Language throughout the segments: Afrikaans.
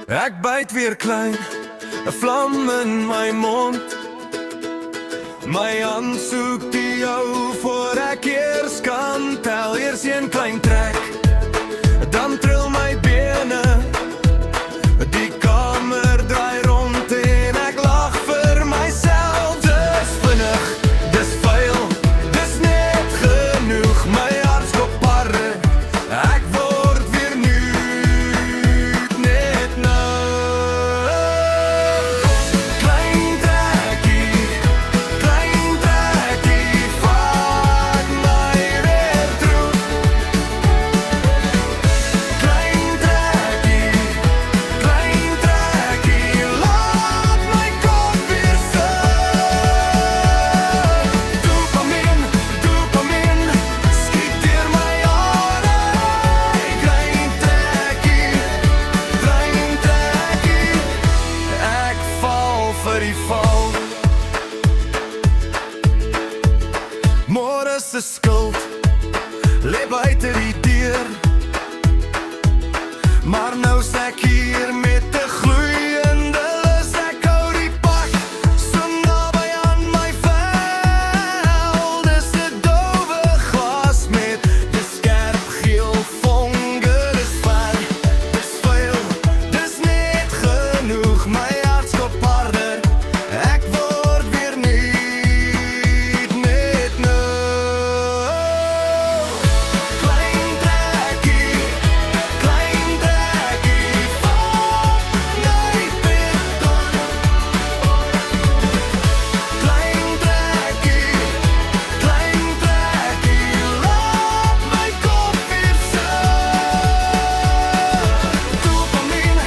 Ek byt weer klein, 'n vlam in my mond. My hand soek die jou voor ek eers kan tel. Eers een klein trek, dan trill my bene. Die kamer draai rond en ek lag vir myself. Dis vinnig, dis vuil, dis net genoeg. My hart skop harder, ek word weer nuut net nou. Klein trekkie, vat my weer terug. Klein trekkie, laat my kop weer sit. Dopamine, skiet deur my hare. Klein trekkie, ek val vir die val. Môre se skuld lê buite die deur, maar nou is ek hier met 'n gloeiende lus. Ek hou die pak so naby aan my vel. Dis 'n dowwe glas met 'n skerp geel vonke. Dis fyn, dis vuil, dis net genoeg. My hart skop harder, ek word weer nuut net nou. Klein trekkie, vat my weer dan. Klein trekkie, laat my kop weer sit. Dopamine,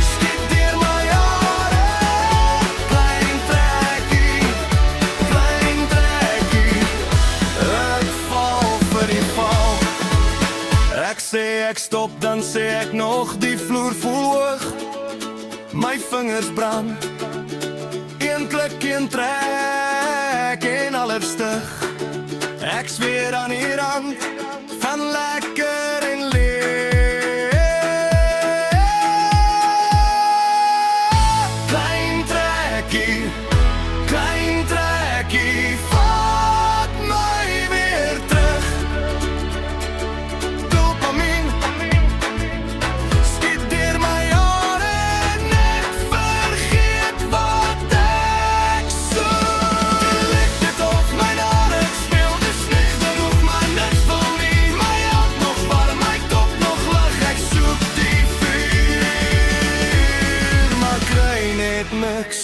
skiet deur my hare. Klein trekkie, ek val vir die val. Ek sê ek stop, dan sê ek nog die vloer voel hoog. My vingers brand, een klik, een trek en allerstig. Ek zweer aan die rand van lekker en leeg. Klein trekkie, vat my weer terug. Dopamine, skiet deur my hare. Net vergeet wat ek soek. Lig dit op my hare, speel dis nie genoeg, maar niks wil nie. My hand nog warm, my kop nog lig. Ek soek die vuur, maar kry net niks.